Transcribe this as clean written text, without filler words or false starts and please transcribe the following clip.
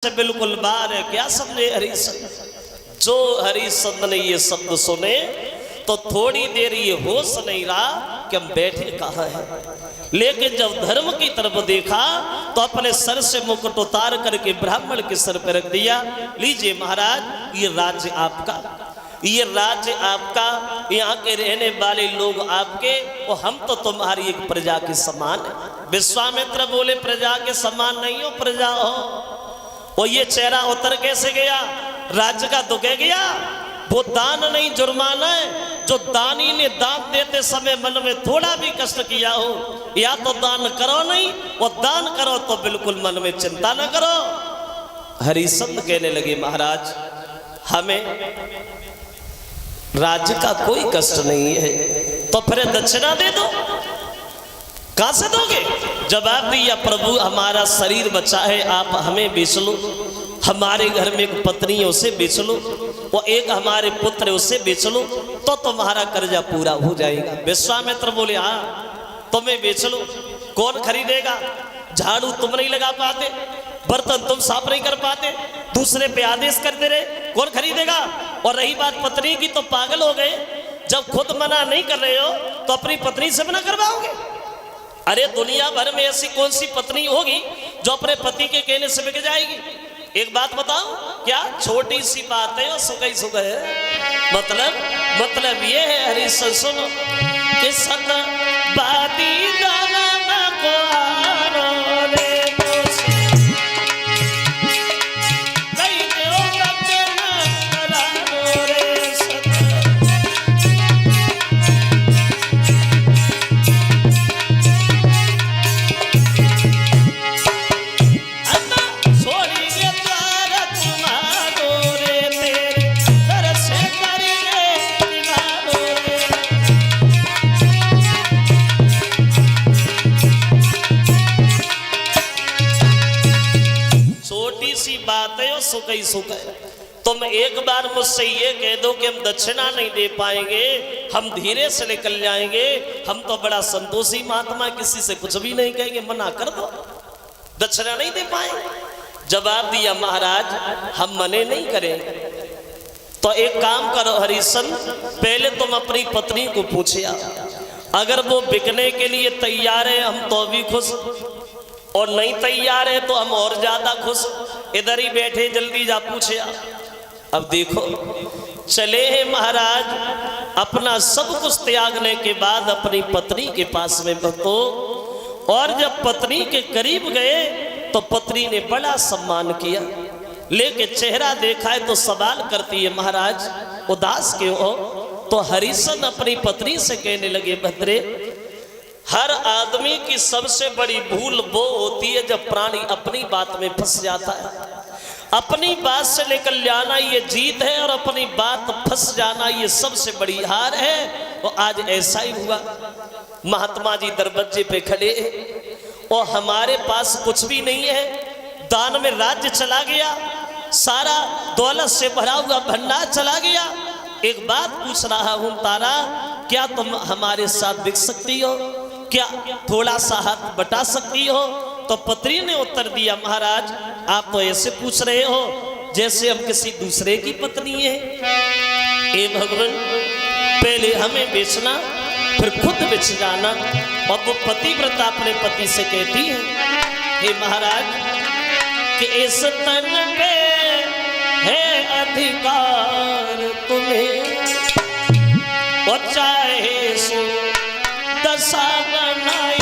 से बिल्कुल बार है। क्या समझे हरिश्चंद्र? जो हरिश्चंद्र ने ये शब्द सुने तो थोड़ी देर ये होश नहीं रहा कि हम बैठे कहाँ हैं। लेकिन जब धर्म की तरफ देखा तो अपने सर से मुकुट उतार करके ब्राह्मण के सर पर रख दिया। लीजिए महाराज, ये राज्य आपका, ये राज्य आपका, यहाँ के रहने वाले लोग आपके, और हम तो तुम्हारी एक प्रजा के समान है। विश्वामित्र बोले प्रजा के समान नहीं हो, प्रजा हो। और ये चेहरा उतर कैसे गया? राज्य का दुख गया। वो दान नहीं जुर्माना है। जो दानी ने दान देते समय मन में थोड़ा भी कष्ट किया हो, या तो दान करो नहीं, और दान करो तो बिल्कुल मन में चिंता न करो। हरिश्चंद्र कहने लगे महाराज, हमें राज्य का कोई कष्ट नहीं है, तो फिर दक्षिणा दे दो। कहां से दोगे? जवाब दिया, प्रभु हमारा शरीर बचा है, आप हमें बेच लो। हमारे घर में एक पत्नी है, उसे बेच लो, और एक हमारे पुत्र है, उसे बेच लो, तो तुम्हारा कर्जा पूरा हो जाएगा। विश्वामित्र बोले हाँ, तुम्हें बेच लो। कौन खरीदेगा? झाड़ू तुम नहीं लगा पाते, बर्तन तुम साफ नहीं कर पाते, दूसरे पे आदेश करते रहे, कौन खरीदेगा? और रही बात पत्नी की, तो पागल हो गए। जब खुद मना नहीं कर रहे हो तो अपनी पत्नी से मना करवाओगे? अरे दुनिया भर में ऐसी कौन सी पत्नी होगी जो अपने पति के कहने से बिक जाएगी? एक बात बताओ, क्या छोटी सी बात है और सुख ही सुख है। मतलब ये है हरिश्चंद्र सुनो कि सत बाती दाना को आरो रे सुख ही सुख है। तुम एक बार मुझसे ये कह दो कि हम दक्षिणा नहीं दे पाएंगे, हम धीरे से निकल जाएंगे, हम तो बड़ा संतोषी महात्मा, किसी से कुछ भी नहीं कहेंगे, मना कर दो, दक्षिणा नहीं दे पाएंगे। जवाब दिया महाराज, हम मने नहीं करेंगे। तो एक काम करो हरिश्चंद्र, पहले तुम अपनी पत्नी को पूछिए, अगर वो बिकने के लिए तैयार है हम तो भी खुश, और नहीं तैयार है तो हम और ज्यादा खुश। इधर ही बैठे, जल्दी जा पूछे। अब देखो चले हैं महाराज, अपना सब कुछ त्यागने के बाद अपनी पत्नी के पास में भक्तो, और जब पत्नी के करीब गए तो पत्नी ने बड़ा सम्मान किया, लेकिन चेहरा देखा है तो सवाल करती है, महाराज उदास क्यों हो? तो हरिश्चंद्र अपनी पत्नी से कहने लगे, भद्रे, हर आदमी की सबसे बड़ी भूल वो होती है जब प्राणी अपनी बात में फंस जाता है। अपनी बात से निकल जाना ये जीत है, और अपनी बात फंस जाना ये सबसे बड़ी हार है। और आज ऐसा ही हुआ। महात्मा जी दरवाजे पे खड़े हैं और हमारे पास कुछ भी नहीं है, दान में राज्य चला गया, सारा दौलत से भरा हुआ भंडार चला गया। एक बात पूछ रहा हूं तारा, क्या तुम हमारे साथ बिक सकती हो? क्या थोड़ा सा हाथ बटा सकती हो? तो पत्नी ने उत्तर दिया, महाराज आप तो ऐसे पूछ रहे हो जैसे हम किसी दूसरे की पत्नी है। हे भगवान, पहले हमें बेचना फिर खुद बेच जाना। और वो पतिव्रता अपने पति से कहती है, हे महाराज कि इस तन पे है अधिकार तुम्हें, और चाहे सो दशा बनाए